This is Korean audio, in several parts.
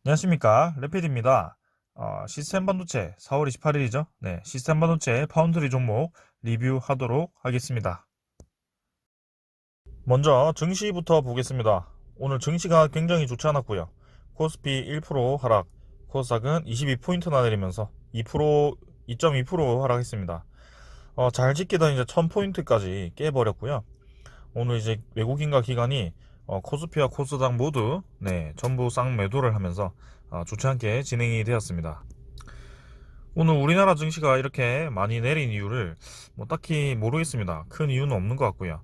안녕하십니까, 레피드입니다. 시스템 반도체 4월 28일이죠. 네, 시스템 반도체 파운드리 종목 리뷰하도록 하겠습니다. 먼저 증시부터 보겠습니다. 오늘 증시가 굉장히 좋지 않았고요. 코스피 1% 하락, 코스닥은 22포인트나 내리면서 2.2% 하락했습니다. 잘 지키던 이제 1000포인트까지 깨버렸고요. 오늘 이제 외국인과 기관이 코스피와 코스닥 모두 전부 쌍매도를 하면서 좋지 않게 진행이 되었습니다. 오늘 우리나라 증시가 이렇게 많이 내린 이유를 뭐 딱히 모르겠습니다. 큰 이유는 없는 것 같고요.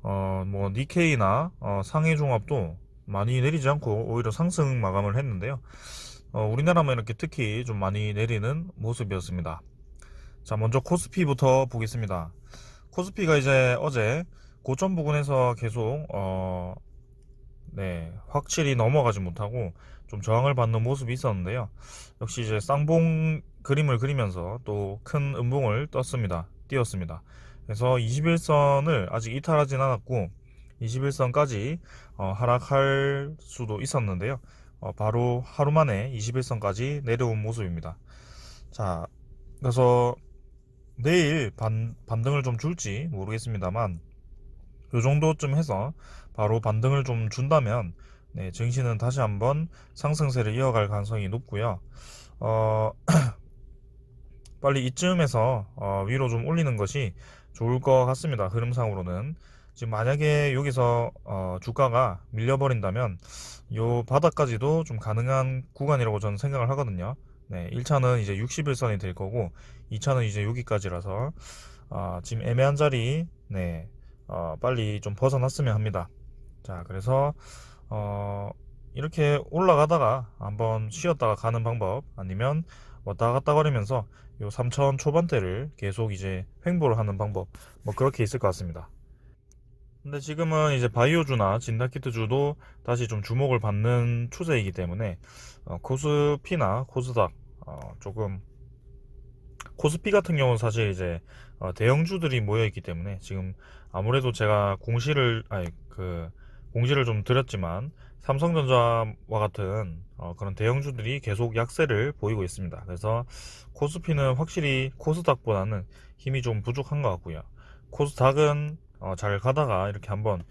뭐 니케이나 상해종합도 많이 내리지 않고 오히려 상승 마감을 했는데요. 우리나라만 이렇게 특히 좀 많이 내리는 모습이었습니다. 자, 먼저 코스피부터 보겠습니다. 코스피가 이제 어제 고점 부근에서 계속 확실히 넘어가지 못하고 좀 저항을 받는 모습이 있었는데요. 역시 이제 쌍봉 그림을 그리면서 또 큰 음봉을 띄었습니다. 그래서 21선을 아직 이탈하진 않았고 21선까지 하락할 수도 있었는데요. 바로 하루 만에 21선까지 내려온 모습입니다. 자, 그래서 내일 반등을 좀 줄지 모르겠습니다만 요 정도쯤 해서 바로 반등을 좀 준다면 증시는 다시 한번 상승세를 이어갈 가능성이 높고요. 어, 빨리 이쯤에서 위로 좀 올리는 것이 좋을 것 같습니다. 흐름상으로는 지금 만약에 여기서 주가가 밀려버린다면 요 바닥까지도 좀 가능한 구간이라고 저는 생각을 하거든요. 1차는 이제 61선이 될 거고 2차는 이제 여기까지라서 지금 애매한 자리 빨리 좀 벗어났으면 합니다. 자, 그래서 이렇게 올라가다가 한번 쉬었다가 가는 방법, 아니면 왔다 갔다 거리면서 요 3천 초반대를 계속 이제 횡보를 하는 방법, 뭐 그렇게 있을 것 같습니다. 근데 지금은 이제 바이오주나 진단키트주도 다시 좀 주목을 받는 추세이기 때문에 코스피나 코스닥 조금, 코스피 같은 경우는 사실 이제 대형주들이 모여 있기 때문에 지금 아무래도 제가 공시를 좀 드렸지만 삼성전자와 같은 그런 대형주들이 계속 약세를 보이고 있습니다. 그래서 코스피는 확실히 코스닥보다는 힘이 좀 부족한 것 같고요. 코스닥은 잘 가다가 이렇게 한번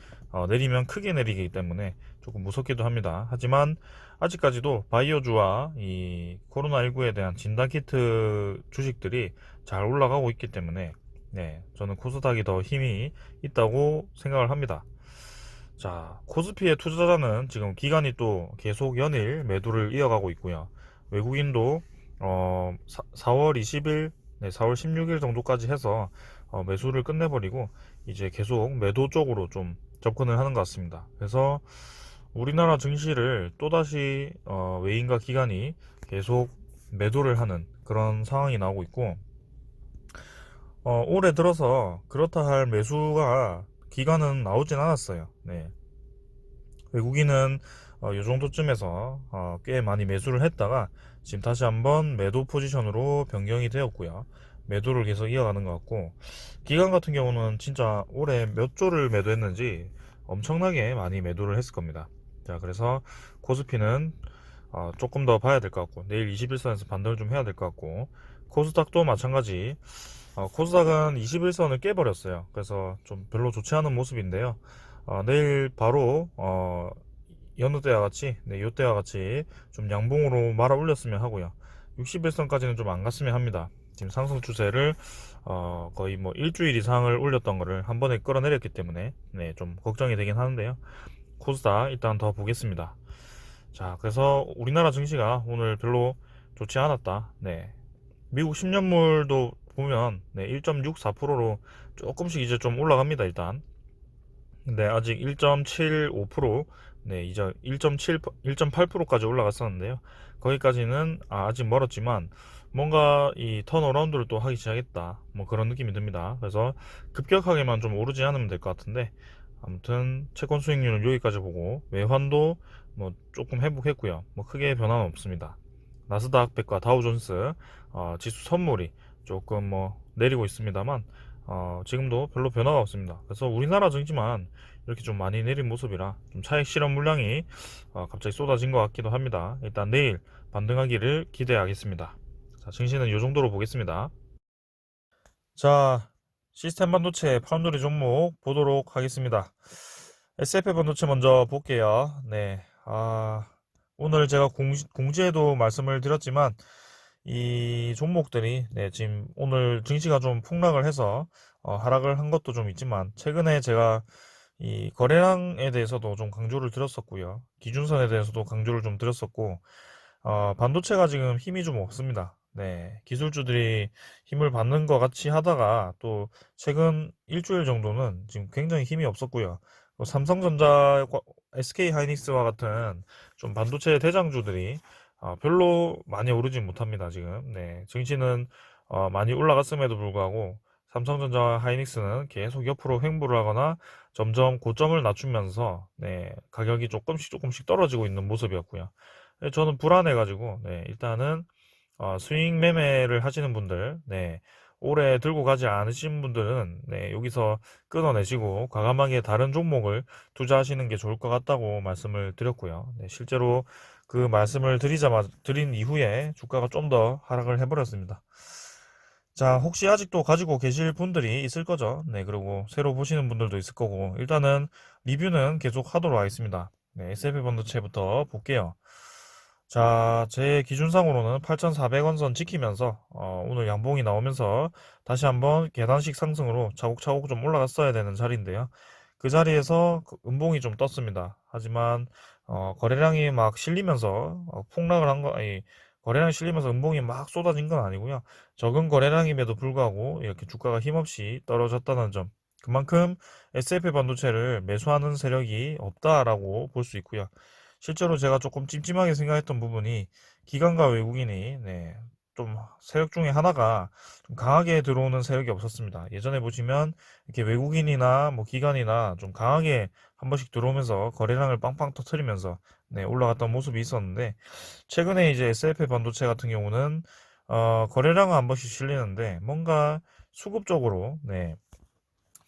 내리면 크게 내리기 때문에 조금 무섭기도 합니다. 하지만 아직까지도 바이오주와 이 코로나19에 대한 진단키트 주식들이 잘 올라가고 있기 때문에 저는 코스닥이 더 힘이 있다고 생각을 합니다. 자, 코스피의 투자자는 지금 기간이 또 계속 연일 매도를 이어가고 있고요. 외국인도 4월 20일, 4월 16일 정도까지 해서 매수를 끝내버리고 이제 계속 매도 쪽으로 좀 접근을 하는 것 같습니다. 그래서 우리나라 증시를 또다시 외인과 기관이 계속 매도를 하는 그런 상황이 나오고 있고, 올해 들어서 그렇다 할 매수가 기관은 나오진 않았어요. 외국인은 이 정도쯤에서 꽤 많이 매수를 했다가 지금 다시 한번 매도 포지션으로 변경이 되었고요. 매도를 계속 이어가는 것 같고, 기관 같은 경우는 진짜 올해 몇 조를 매도했는지 엄청나게 많이 매도를 했을 겁니다. 자, 그래서 코스피는 조금 더 봐야 될 것 같고, 내일 21선에서 반등을 좀 해야 될 것 같고, 코스닥도 마찬가지. 코스닥은 21선을 깨버렸어요. 그래서 좀 별로 좋지 않은 모습인데요. 내일 바로 여느 때와 같이, 요때와 같이 좀 양봉으로 말아 올렸으면 하고요. 61선까지는 좀 안 갔으면 합니다. 지금 상승 추세를 거의 뭐 일주일 이상을 올렸던 거를 한 번에 끌어내렸기 때문에 좀 걱정이 되긴 하는데요. 코스닥 일단 더 보겠습니다. 자, 그래서 우리나라 증시가 오늘 별로 좋지 않았다. 미국 10년물도 보면 1.64%로 조금씩 이제 좀 올라갑니다, 일단. 근데 아직 1.75%, 이제 1.8%까지 올라갔었는데요. 거기까지는 아직 멀었지만 뭔가 이 턴어라운드를 또 하기 시작했다. 뭐 그런 느낌이 듭니다. 그래서 급격하게만 좀 오르지 않으면 될 것 같은데, 아무튼 채권 수익률은 여기까지 보고 외환도 뭐 조금 회복했고요. 뭐 크게 변화는 없습니다. 나스닥 100과 다우존스 지수 선물이 조금 뭐 내리고 있습니다만 지금도 별로 변화가 없습니다. 그래서 우리나라 증시만 이렇게 좀 많이 내린 모습이라 좀 차익 실현 물량이 갑자기 쏟아진 것 같기도 합니다. 일단 내일 반등하기를 기대하겠습니다. 자, 증시는 이 정도로 보겠습니다. 자, 시스템 반도체 파운드리 종목 보도록 하겠습니다. SF 반도체 먼저 볼게요. 네. 오늘 제가 공지에도 말씀을 드렸지만, 이 종목들이, 네, 지금 오늘 증시가 좀 폭락을 해서, 하락을 한 것도 좀 있지만, 최근에 제가 이 거래량에 대해서도 좀 강조를 드렸었고요. 기준선에 대해서도 강조를 좀 드렸었고, 반도체가 지금 힘이 좀 없습니다. 네, 기술주들이 힘을 받는 것 같이 하다가 또 최근 일주일 정도는 지금 굉장히 힘이 없었고요. 또 삼성전자, SK 하이닉스와 같은 좀 반도체 대장주들이 별로 많이 오르진 못합니다. 지금. 네, 증시는 많이 올라갔음에도 불구하고 삼성전자와 하이닉스는 계속 옆으로 횡보를 하거나 점점 고점을 낮추면서 네, 가격이 조금씩 떨어지고 있는 모습이었고요. 네, 저는 불안해가지고 네, 일단은 스윙 매매를 하시는 분들, 네, 오래 들고 가지 않으신 분들은 네, 여기서 끊어내시고 과감하게 다른 종목을 투자하시는 게 좋을 것 같다고 말씀을 드렸고요. 네, 실제로 그 말씀을 드린 이후에 주가가 좀 더 하락을 해버렸습니다. 자, 혹시 아직도 가지고 계실 분들이 있을 거죠? 네, 그리고 새로 보시는 분들도 있을 거고, 일단은 리뷰는 계속 하도록 하겠습니다. 네, S&P 반도체부터 볼게요. 자, 제 기준상으로는 8,400원 선 지키면서, 오늘 양봉이 나오면서 다시 한번 계단식 상승으로 차곡차곡 좀 올라갔어야 되는 자리인데요. 그 자리에서 음봉이 좀 떴습니다. 하지만, 거래량이 막 실리면서, 폭락을 한 거, 아니, 거래량이 실리면서 음봉이 막 쏟아진 건 아니고요. 적은 거래량임에도 불구하고 이렇게 주가가 힘없이 떨어졌다는 점. 그만큼 S&P 반도체를 매수하는 세력이 없다라고 볼 수 있고요. 실제로 제가 조금 찜찜하게 생각했던 부분이 기관과 외국인이 네, 좀 세력 중에 하나가 좀 강하게 들어오는 세력이 없었습니다. 예전에 보시면 이렇게 외국인이나 뭐 기관이나 좀 강하게 한 번씩 들어오면서 거래량을 빵빵 터트리면서 네, 올라갔던 모습이 있었는데 최근에 이제 SLP 반도체 같은 경우는 거래량은 한 번씩 실리는데 뭔가 수급적으로 네,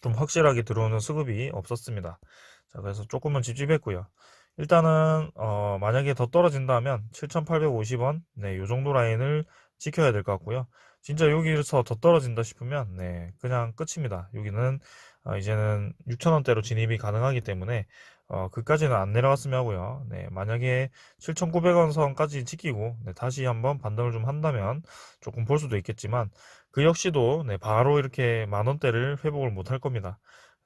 좀 확실하게 들어오는 수급이 없었습니다. 자, 그래서 조금은 찝찝했고요. 일단은 만약에 더 떨어진다면 7,850원, 네, 요 정도 라인을 지켜야 될 것 같고요. 진짜 여기서 더 떨어진다 싶으면 네, 그냥 끝입니다. 여기는 이제는 6,000원대로 진입이 가능하기 때문에 그까지는 안 내려갔으면 하고요. 네, 만약에 7,900원 선까지 지키고 네, 다시 한번 반등을 좀 한다면 조금 볼 수도 있겠지만 그 역시도 네, 바로 이렇게 만 원대를 회복을 못 할 겁니다.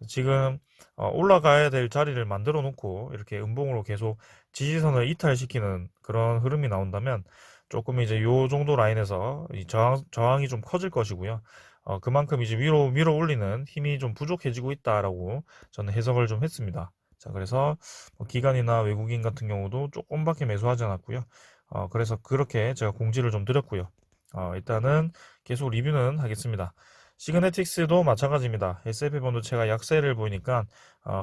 지금 올라가야 될 자리를 만들어 놓고 이렇게 음봉으로 계속 지지선을 이탈시키는 그런 흐름이 나온다면 조금 이제 요 정도 라인에서 이 저항이 좀 커질 것이고요. 그만큼 이제 위로 밀어 올리는 힘이 좀 부족해지고 있다라고 저는 해석을 좀 했습니다. 자, 그래서 뭐 기관이나 외국인 같은 경우도 조금밖에 매수하지 않았고요. 그래서 그렇게 제가 공지를 좀 드렸고요. 일단은 계속 리뷰는 하겠습니다. 시그네틱스도 마찬가지입니다. S&P 반도체가 약세를 보이니까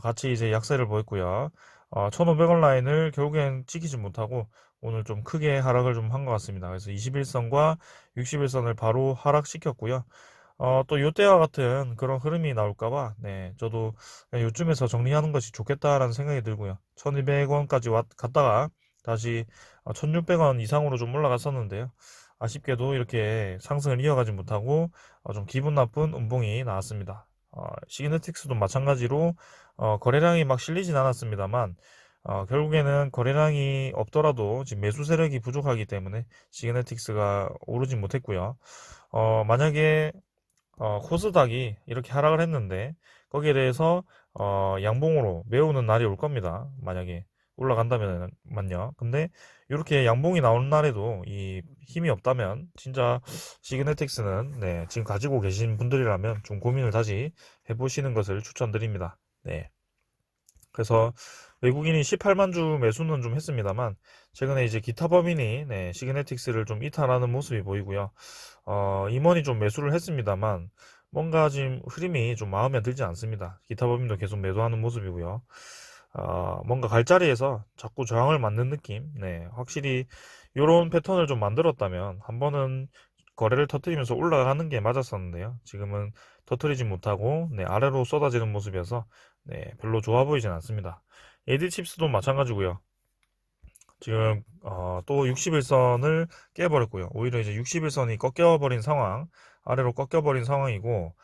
같이 이제 약세를 보였고요. 1,500원 라인을 결국엔 지키지 못하고 오늘 좀 크게 하락을 좀 한 것 같습니다. 그래서 21선과 61선을 바로 하락시켰고요. 또 요때와 같은 그런 흐름이 나올까봐 네, 저도 요쯤에서 정리하는 것이 좋겠다라는 생각이 들고요. 1,200원까지 갔다가 다시 1,600원 이상으로 좀 올라갔었는데요. 아쉽게도 이렇게 상승을 이어가지 못하고 좀 기분 나쁜 음봉이 나왔습니다. 시그네틱스도 마찬가지로 거래량이 막 실리진 않았습니다만 결국에는 거래량이 없더라도 지금 매수 세력이 부족하기 때문에 시그네틱스가 오르진 못했고요. 만약에 코스닥이 이렇게 하락을 했는데 거기에 대해서 양봉으로 메우는 날이 올 겁니다. 만약에 올라간다면요. 근데 이렇게 양봉이 나오는 날에도 이 힘이 없다면 진짜 시그네틱스는 네, 지금 가지고 계신 분들이라면 좀 고민을 다시 해보시는 것을 추천드립니다. 네. 그래서 외국인이 18만 주 매수는 좀 했습니다만 최근에 이제 기타 법인이 네, 시그네틱스를 좀 이탈하는 모습이 보이고요. 임원이 좀 매수를 했습니다만 뭔가 지금 흐름이 좀 마음에 들지 않습니다. 기타 법인도 계속 매도하는 모습이고요. 뭔가 갈자리에서 자꾸 저항을 맞는 느낌. 네, 확실히 이런 패턴을 좀 만들었다면 한 번은 거래를 터뜨리면서 올라가는 게 맞았었는데요. 지금은 터뜨리지 못하고 네, 아래로 쏟아지는 모습이어서 네, 별로 좋아 보이진 않습니다. AD칩스도 마찬가지고요. 지금 또 61선을 깨버렸고요. 오히려 이제 61선이 꺾여버린 상황, 아래로 꺾여버린 상황이고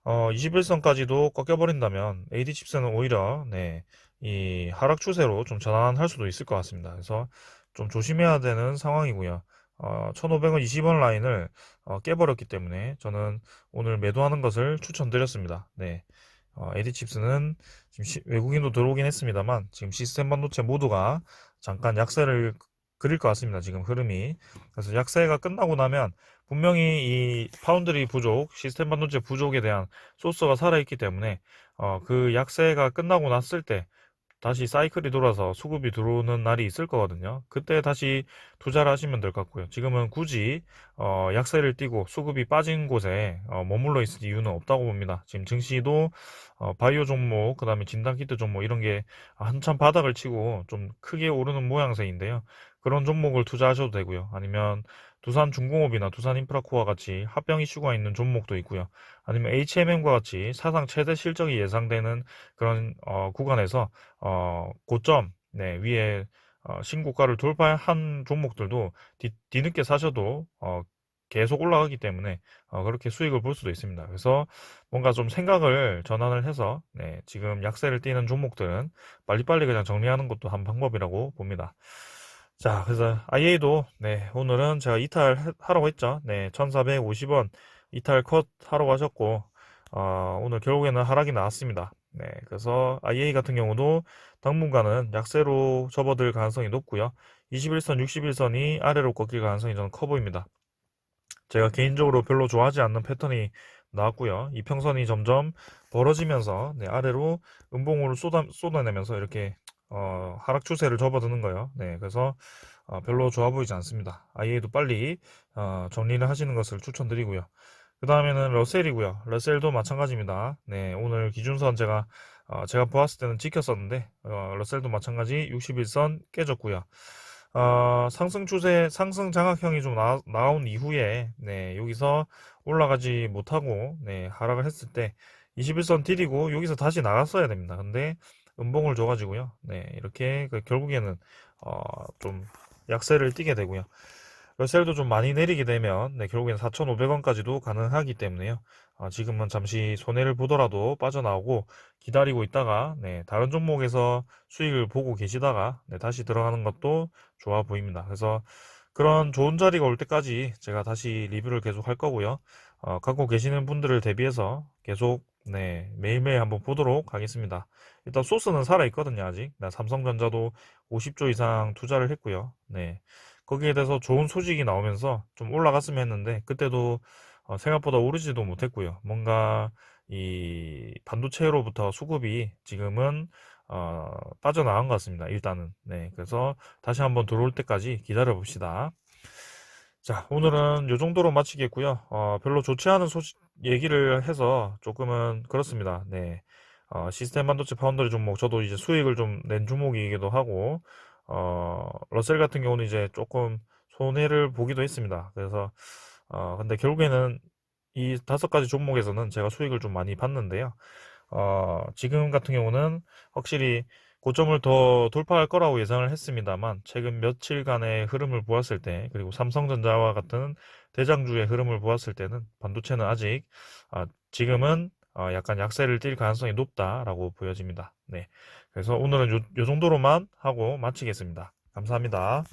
21선까지도 꺾여버린다면 AD 칩스는 오히려 네, 이 하락 추세로 좀 전환할 수도 있을 것 같습니다. 그래서 좀 조심해야 되는 상황이고요. 1500원 20원 라인을 깨버렸기 때문에 저는 오늘 매도하는 것을 추천드렸습니다. 네. AD 칩스는 지금 외국인도 들어오긴 했습니다만 지금 시스템 반도체 모두가 잠깐 약세를 그릴 것 같습니다. 지금 흐름이. 그래서 약세가 끝나고 나면 분명히 이 파운드리 부족, 시스템 반도체 부족에 대한 소스가 살아있기 때문에 그 약세가 끝나고 났을 때 다시 사이클이 돌아서 수급이 들어오는 날이 있을 거거든요. 그때 다시 투자를 하시면 될 것 같고요. 지금은 굳이 약세를 띄고 수급이 빠진 곳에 머물러 있을 이유는 없다고 봅니다. 지금 증시도 바이오 종목, 그 다음에 진단키트 종목 이런 게 한참 바닥을 치고 좀 크게 오르는 모양새인데요. 그런 종목을 투자하셔도 되고요. 아니면 두산중공업이나 두산인프라코어 같이 합병 이슈가 있는 종목도 있고요. 아니면 HMM과 같이 사상 최대 실적이 예상되는 그런 구간에서 고점 네, 위에 신고가를 돌파한 종목들도 뒤늦게 사셔도 계속 올라가기 때문에 그렇게 수익을 볼 수도 있습니다. 그래서 뭔가 좀 생각을 전환을 해서 네, 지금 약세를 띠는 종목들은 빨리빨리 그냥 정리하는 것도 한 방법이라고 봅니다. 자, 그래서 IA도 네, 오늘은 제가 이탈하라고 했죠. 네, 1450원 이탈 컷 하라고 하셨고 오늘 결국에는 하락이 나왔습니다. 네, 그래서 IA 같은 경우도 당분간은 약세로 접어들 가능성이 높고요. 21선, 61선이 아래로 꺾일 가능성이 저는 커 보입니다. 제가 개인적으로 별로 좋아하지 않는 패턴이 나왔고요. 이평선이 점점 벌어지면서 네, 아래로 음봉으로 쏟아내면서 이렇게 하락 추세를 접어드는 거예요. 네, 그래서 별로 좋아 보이지 않습니다. IA도 빨리 정리를 하시는 것을 추천드리고요. 그 다음에는 러셀이고요. 러셀도 마찬가지입니다. 네, 오늘 기준선 제가 보았을 때는 지켰었는데 러셀도 마찬가지 61선 깨졌고요. 상승 추세, 상승 장악형이 좀 나온 이후에, 네, 여기서 올라가지 못하고, 네, 하락을 했을 때, 21선 딜이고, 여기서 다시 나갔어야 됩니다. 근데, 음봉을 줘가지고요. 네, 이렇게, 결국에는, 좀, 약세를 띠게 되고요. 러셀도 좀 많이 내리게 되면, 네, 결국에는 4,500원까지도 가능하기 때문에요. 지금은 잠시 손해를 보더라도 빠져나오고, 기다리고 있다가, 네, 다른 종목에서 수익을 보고 계시다가, 네, 다시 들어가는 것도 좋아 보입니다. 그래서 그런 좋은 자리가 올 때까지 제가 다시 리뷰를 계속 할 거고요. 갖고 계시는 분들을 대비해서 계속 네, 매일매일 한번 보도록 하겠습니다. 일단 소스는 살아 있거든요, 아직. 삼성전자도 50조 이상 투자를 했고요. 네. 거기에 대해서 좋은 소식이 나오면서 좀 올라갔으면 했는데 그때도 생각보다 오르지도 못했고요. 뭔가 이 반도체로부터 수급이 지금은 빠져나간 것 같습니다. 일단은. 네. 그래서 다시 한번 들어올 때까지 기다려 봅시다. 자, 오늘은 이 정도로 마치겠고요. 별로 좋지 않은 소식 얘기를 해서 조금은 그렇습니다. 네. 시스템 반도체 파운드리 종목, 저도 이제 수익을 좀 낸 종목이기도 하고, 러셀 같은 경우는 이제 조금 손해를 보기도 했습니다. 그래서, 근데 결국에는 이 5가지 종목에서는 제가 수익을 좀 많이 봤는데요. 지금 같은 경우는 확실히 고점을 더 돌파할 거라고 예상을 했습니다만, 최근 며칠간의 흐름을 보았을 때, 그리고 삼성전자와 같은 대장주의 흐름을 보았을 때는 반도체는 아직, 지금은 약간 약세를 띌 가능성이 높다라고 보여집니다. 네. 그래서 오늘은 요 정도로만 하고 마치겠습니다. 감사합니다.